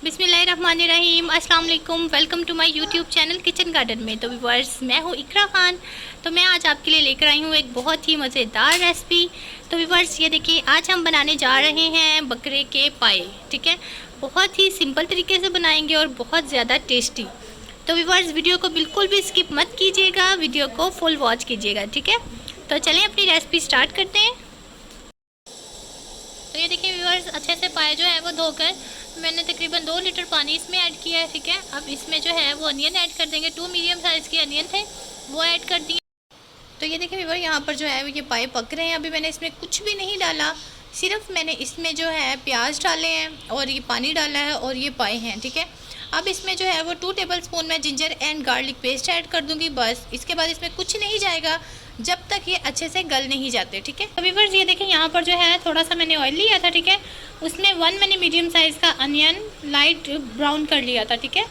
बिस्मिल्लाहिर्रहमानिर्रहीम, अस्सलाम वालेकुम। Welcome to my YouTube channel kitchen garden में। तो व्यूअर्स, मैं हूँ इकरा खान। तो मैं आज आपके लिए लेकर आई हूँ एक बहुत ही मज़ेदार रेसिपी। तो व्यूअर्स, ये देखिए, आज हम बनाने जा रहे हैं बकरे के पाए। ठीक है, बहुत ही सिंपल तरीके से बनाएंगे और बहुत ज़्यादा टेस्टी। तो व्यूअर्स, वीडियो को बिल्कुल भी स्किप मत कीजिएगा, वीडियो को फुल वॉच कीजिएगा। ठीक है, तो चलें अपनी रेसिपी स्टार्ट करते हैं। तो ये देखिए व्यूअर्स, अच्छे से पाए जो है वो धोकर मैंने तकरीबन 2 लीटर पानी इसमें ऐड किया है। ठीक है, अब इसमें जो है वो अनियन ऐड कर देंगे। 2 मीडियम साइज़ के अनियन थे, वो ऐड कर दिए। तो ये देखिए व्यूअर, यहाँ पर जो है ये पाए पक रहे हैं। अभी मैंने इसमें कुछ भी नहीं डाला, सिर्फ मैंने इसमें जो है प्याज डाले हैं और ये पानी डाला है और ये पाए हैं। ठीक है, अब इसमें जो है वो 2 टेबलस्पून मैं ginger and garlic paste add कर दूंगी। बस इसके बाद इसमें कुछ नहीं जाएगा जब तक ये अच्छे से गल नहीं जाते। ठीक है, अभी व्यूअर्स ये देखें, यहाँ पर जो है थोड़ा सा मैंने ऑयल लिया था। ठीक है, उसमें 1 मैंने मीडियम साइज़ का अनियन लाइट ब्राउन कर लिया था। ठीक है,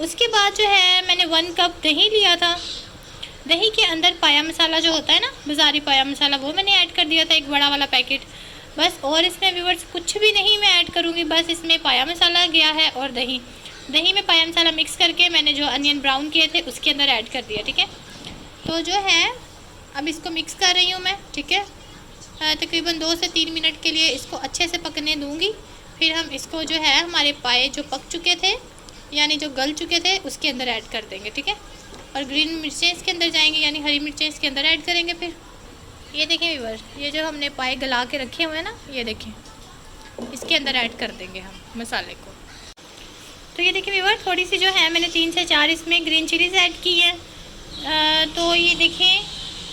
उसके बाद जो है मैंने 1 कप दही लिया था। दही के अंदर पाया मसाला जो होता है ना, बाज़ारी पाया मसाला, वो मैंने ऐड कर दिया था, एक बड़ा वाला पैकेट। बस, और इसमें व्यूअर्स कुछ भी नहीं मैं ऐड करूँगी, बस इसमें पाया मसाला गया है और दही में पाया मसाला मिक्स करके मैंने जो अनियन ब्राउन किए थे उसके अंदर ऐड कर दिया। ठीक है, तो जो है अब इसको मिक्स कर रही हूँ मैं। ठीक है, तकरीबन 2 से 3 मिनट के लिए इसको अच्छे से पकने दूँगी। फिर हम इसको जो है हमारे पाए जो पक चुके थे, यानी जो गल चुके थे, उसके अंदर ऐड कर देंगे। ठीक है, और ग्रीन मिर्चें इसके अंदर जाएंगी, यानी हरी मिर्चें इसके अंदर ऐड करेंगे। फिर ये देखें व्यूअर, ये जो हमने पाए गला के रखे हुए हैं ना, ये देखें, इसके अंदर ऐड कर देंगे हम मसाले को। तो ये देखिए व्यूअर, थोड़ी सी जो है मैंने 3 से 4 इसमें ग्रीन चिलीज़ ऐड की है। तो ये देखें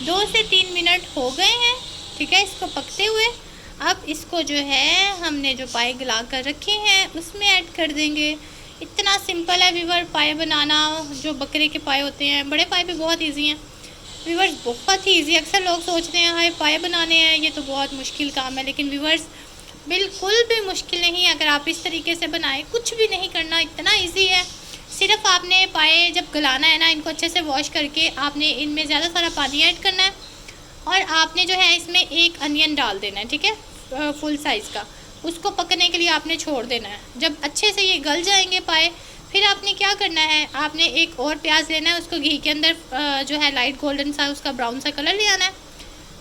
2 से 3 मिनट हो गए हैं। ठीक है, इसको पकते हुए। अब इसको जो है हमने जो पाए गला कर रखे हैं उसमें ऐड कर देंगे। इतना सिंपल है व्यूअर पाए बनाना। जो बकरे के पाए होते हैं, बड़े पाए भी बहुत इजी हैं व्यूअर्स, बहुत ही इजी। अक्सर लोग सोचते हैं हाय पाए बनाने हैं, ये तो बहुत मुश्किल काम है, लेकिन व्यूअर्स बिल्कुल भी मुश्किल नहीं। अगर आप इस तरीके से बनाएं, कुछ भी नहीं करना, इतना इजी है। सिर्फ आपने पाए जब गलाना है ना, इनको अच्छे से वॉश करके आपने इनमें ज़्यादा सारा पानी ऐड करना है और आपने जो है इसमें एक अनियन डाल देना है। ठीक है, फुल साइज़ का, उसको पकने के लिए आपने छोड़ देना है। जब अच्छे से ये गल जाएंगे पाए, फिर आपने क्या करना है, आपने एक और प्याज लेना है, उसको घी के अंदर जो है लाइट गोल्डन सा, उसका ब्राउन सा कलर ले आना है।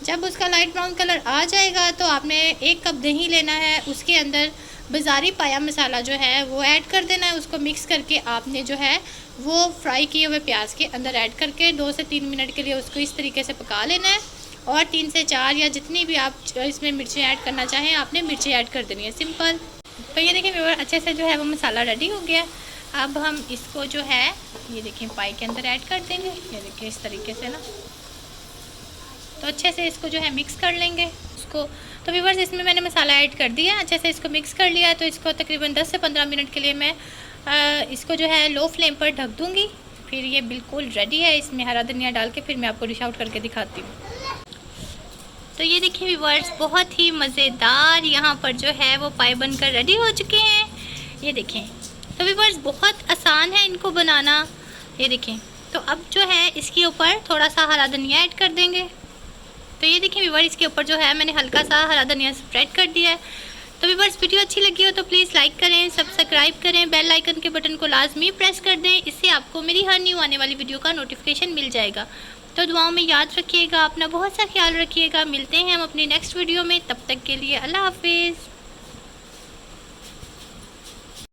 जब उसका लाइट ब्राउन कलर आ जाएगा तो आपने 1 कप दही लेना है, उसके अंदर बाज़ारी पाया मसाला जो है वो ऐड कर देना है। उसको मिक्स करके आपने जो है वो फ्राई किए हुए प्याज के अंदर ऐड करके 2 से 3 मिनट के लिए उसको इस तरीके से पका लेना है। और 3 से 4 या जितनी भी आप इसमें मिर्चें ऐड करना चाहें, आपने मिर्चें ऐड कर देनी है, सिंपल। तो ये देखिए व्यूअर, अच्छे से जो है वो मसाला रेडी हो गया। अब हम इसको जो है ये देखिए पाई के अंदर ऐड कर देंगे। ये देखिए इस तरीके से ना, तो अच्छे से इसको जो है मिक्स कर लेंगे इसको। तो व्यूअर्स, इसमें मैंने मसाला ऐड कर दिया, अच्छे से इसको मिक्स कर लिया। तो इसको तकरीबन 10 से 15 मिनट के लिए मैं इसको जो है लो फ्लेम पर ढक दूँगी। फिर ये बिल्कुल रेडी है। इसमें हरा धनिया डाल के फिर मैं आपको डिश आउट करके दिखाती हूँ। तो ये देखिए व्यूअर्स, बहुत ही मज़ेदार यहाँ पर जो है वो पाए बनकर रेडी हो चुके हैं। ये देखें, तो व्यूअर्स बहुत आसान है इनको बनाना। ये देखें, तो अब जो है इसके ऊपर थोड़ा सा हरा धनिया ऐड कर देंगे। तो ये देखिए व्यूअर्स, इसके ऊपर जो है मैंने हल्का सा हरा धनिया स्प्रेड कर दिया है। तो व्यूअर्स, वीडियो अच्छी लगी हो तो प्लीज़ लाइक करें, सब्सक्राइब करें, बेल आइकन के बटन को लाजमी प्रेस कर दें। इससे आपको मेरी हर न्यू आने वाली वीडियो का नोटिफिकेशन मिल जाएगा। तो दुआओं में याद रखिएगा, अपना बहुत सा ख्याल रखिएगा। मिलते हैं हम अपनी नेक्स्ट वीडियो में, तब तक के लिए अल्लाह हाफिज़।